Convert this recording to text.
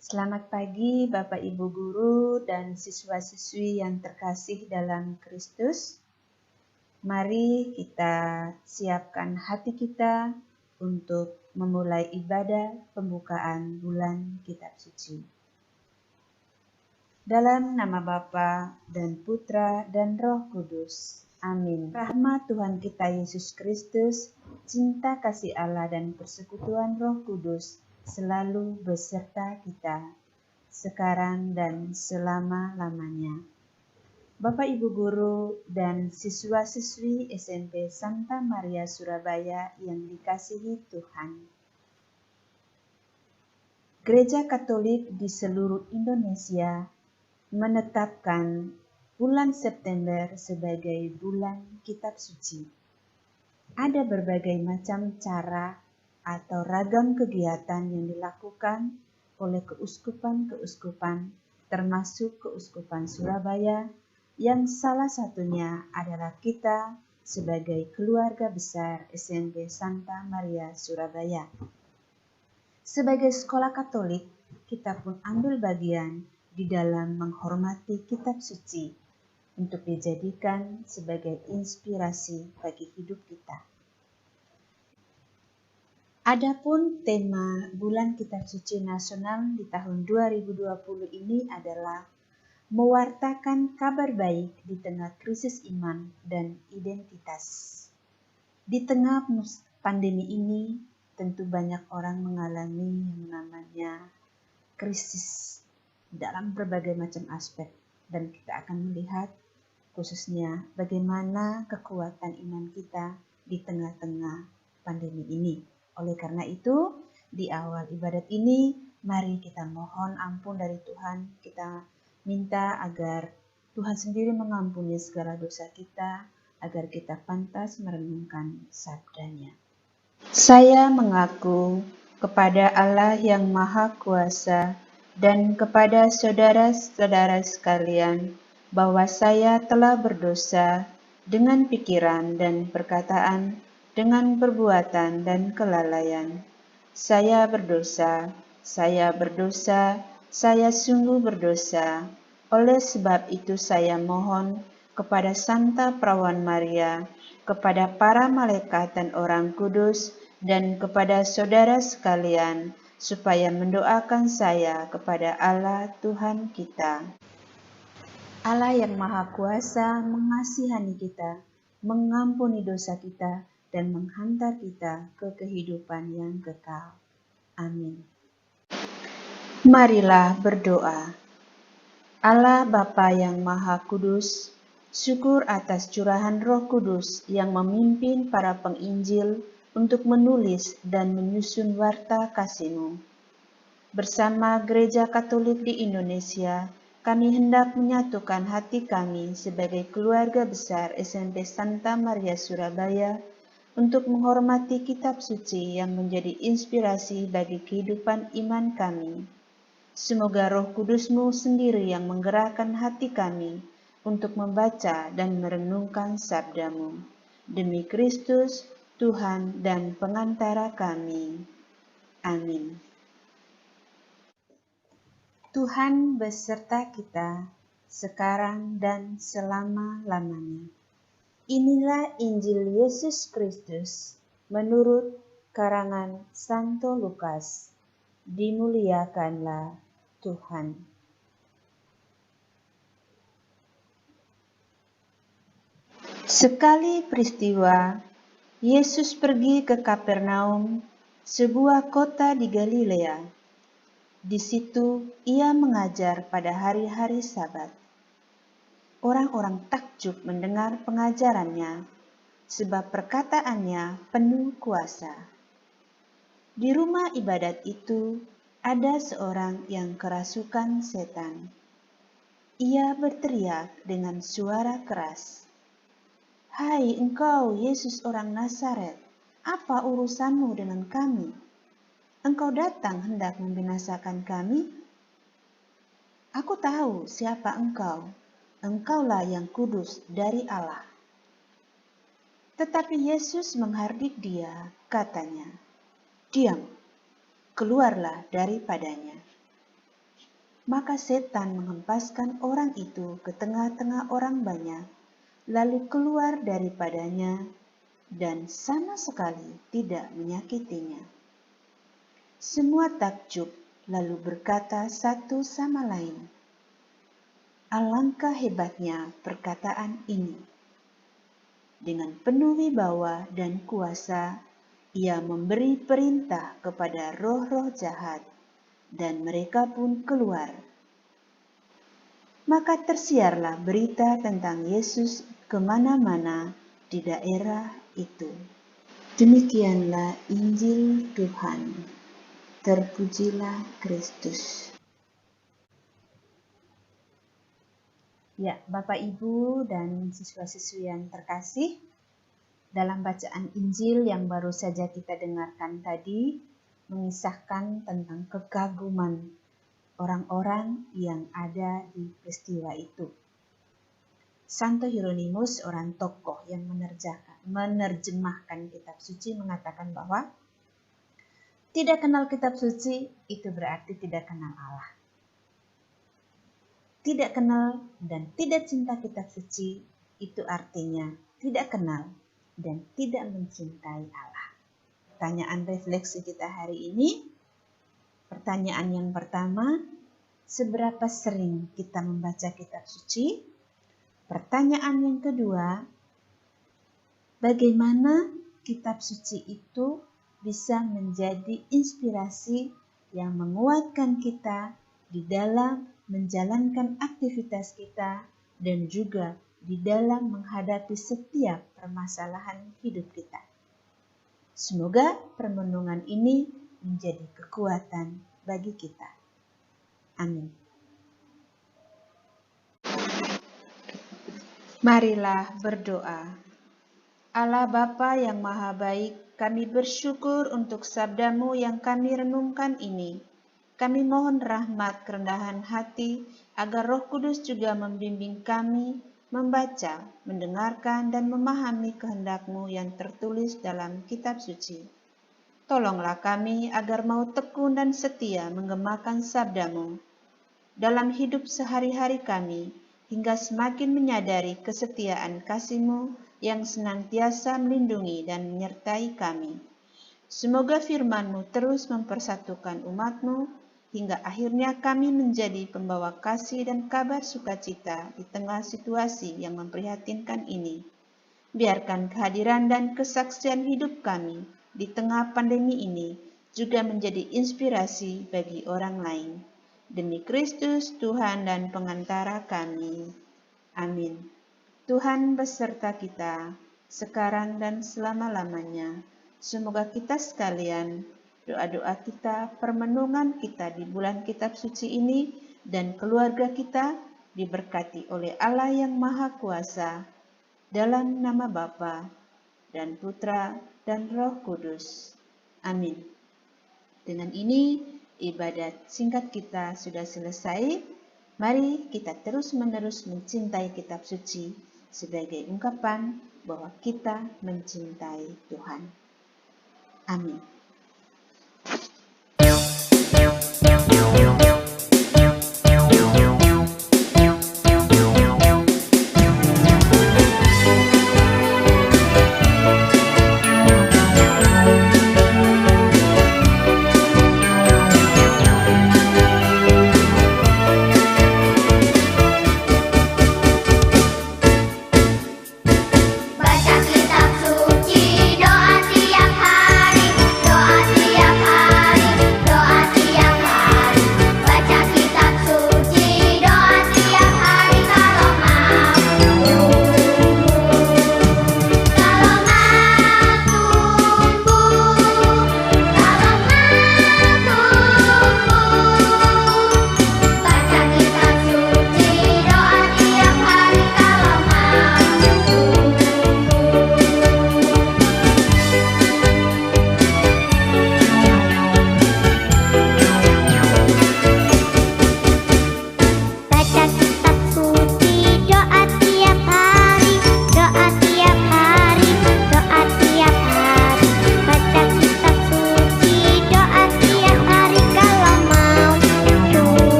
Selamat pagi Bapak Ibu Guru dan siswa-siswi yang terkasih dalam Kristus. Mari kita siapkan hati kita untuk memulai ibadah pembukaan bulan Kitab Suci. Dalam nama Bapa dan Putra dan Roh Kudus. Amin. Rahmat Tuhan kita Yesus Kristus, cinta kasih Allah dan persekutuan Roh Kudus selalu beserta kita, sekarang dan selama-lamanya. Bapak Ibu Guru dan siswa-siswi SMP Santa Maria Surabaya yang dikasihi Tuhan. Gereja Katolik di seluruh Indonesia menetapkan bulan September sebagai bulan Kitab Suci. Ada berbagai macam cara atau ragam kegiatan yang dilakukan oleh keuskupan-keuskupan, termasuk Keuskupan Surabaya, yang salah satunya adalah kita sebagai keluarga besar SMP Santa Maria Surabaya. Sebagai sekolah Katolik, kita pun ambil bagian di dalam menghormati Kitab Suci untuk dijadikan sebagai inspirasi bagi hidup kita. Adapun tema Bulan Kitab Suci Nasional di tahun 2020 ini adalah mewartakan kabar baik di tengah krisis iman dan identitas. Di tengah pandemi ini, tentu banyak orang mengalami yang namanya krisis dalam berbagai macam aspek, dan kita akan melihat khususnya bagaimana kekuatan iman kita di tengah-tengah pandemi ini. Oleh karena itu, di awal ibadat ini, mari kita mohon ampun dari Tuhan. Kita minta agar Tuhan sendiri mengampuni segala dosa kita, agar kita pantas merenungkan sabdanya. Saya mengaku kepada Allah yang Maha Kuasa dan kepada saudara-saudara sekalian bahwa saya telah berdosa dengan pikiran dan perkataan, dengan perbuatan dan kelalaian. Saya berdosa, saya sungguh berdosa. Oleh sebab itu saya mohon kepada Santa Perawan Maria, kepada para malaikat dan orang kudus, dan kepada saudara sekalian, supaya mendoakan saya kepada Allah Tuhan kita. Allah yang Maha Kuasa mengasihani kita, mengampuni dosa kita, dan menghantar kita ke kehidupan yang kekal. Amin. Marilah berdoa. Allah Bapa yang Maha Kudus, syukur atas curahan Roh Kudus yang memimpin para penginjil untuk menulis dan menyusun warta kasih-Mu. Bersama Gereja Katolik di Indonesia, kami hendak menyatukan hati kami sebagai keluarga besar SMP Santa Maria Surabaya untuk menghormati Kitab Suci yang menjadi inspirasi bagi kehidupan iman kami. Semoga Roh Kudus-Mu sendiri yang menggerakkan hati kami untuk membaca dan merenungkan sabda-Mu. Demi Kristus, Tuhan dan pengantara kami. Amin. Tuhan beserta kita, sekarang dan selama-lamanya. Inilah Injil Yesus Kristus menurut karangan Santo Lukas. Dimuliakanlah Tuhan. Sekali peristiwa, Yesus pergi ke Kapernaum, sebuah kota di Galilea. Di situ ia mengajar pada hari-hari Sabat. Orang-orang takjub mendengar pengajarannya, sebab perkataannya penuh kuasa. Di rumah ibadat itu ada seorang yang kerasukan setan. Ia berteriak dengan suara keras, "Hai engkau Yesus orang Nazaret, apa urusanmu dengan kami? Engkau datang hendak membinasakan kami? Aku tahu siapa engkau. Engkaulah yang kudus dari Allah." Tetapi Yesus menghardik dia, katanya, "Diam, keluarlah daripadanya." Maka setan menghempaskan orang itu ke tengah-tengah orang banyak, lalu keluar daripadanya dan sama sekali tidak menyakitinya. Semua takjub lalu berkata satu sama lain, "Alangkah hebatnya perkataan ini." Dengan penuh wibawa dan kuasa, ia memberi perintah kepada roh-roh jahat, dan mereka pun keluar. Maka tersiarlah berita tentang Yesus kemana-mana di daerah itu. Demikianlah Injil Tuhan. Terpujilah Kristus. Ya, Bapak, Ibu, dan siswa-siswi yang terkasih, dalam bacaan Injil yang baru saja kita dengarkan tadi, mengisahkan tentang kekaguman orang-orang yang ada di peristiwa itu. Santo Hieronymus, orang tokoh yang menerjemahkan kitab suci, mengatakan bahwa tidak kenal kitab suci itu berarti tidak kenal Allah. Tidak kenal dan tidak cinta kitab suci itu artinya tidak kenal dan tidak mencintai Allah. Pertanyaan refleksi kita hari ini, pertanyaan yang pertama, seberapa sering kita membaca kitab suci? Pertanyaan yang kedua, bagaimana kitab suci itu bisa menjadi inspirasi yang menguatkan kita di dalam menjalankan aktivitas kita dan juga di dalam menghadapi setiap permasalahan hidup kita. Semoga permenungan ini menjadi kekuatan bagi kita. Amin. Marilah berdoa. Allah Bapa yang Maha Baik, kami bersyukur untuk sabda-Mu yang kami renungkan ini. Kami mohon rahmat kerendahan hati agar Roh Kudus juga membimbing kami membaca, mendengarkan, dan memahami kehendak-Mu yang tertulis dalam kitab suci. Tolonglah kami agar mau tekun dan setia menggemakan sabda-Mu dalam hidup sehari-hari kami, hingga semakin menyadari kesetiaan kasih-Mu yang senantiasa melindungi dan menyertai kami. Semoga firman-Mu terus mempersatukan umat-Mu, hingga akhirnya kami menjadi pembawa kasih dan kabar sukacita di tengah situasi yang memprihatinkan ini. Biarkan kehadiran dan kesaksian hidup kami di tengah pandemi ini juga menjadi inspirasi bagi orang lain. Demi Kristus, Tuhan dan pengantara kami. Amin. Tuhan beserta kita, sekarang dan selama-lamanya. Semoga kita sekalian, doa-doa kita, permenungan kita di bulan kitab suci ini, dan keluarga kita diberkati oleh Allah yang Maha Kuasa, dalam nama Bapa dan Putra dan Roh Kudus. Amin. Dengan ini, ibadat singkat kita sudah selesai. Mari kita terus-menerus mencintai kitab suci sebagai ungkapan bahwa kita mencintai Tuhan. Amin.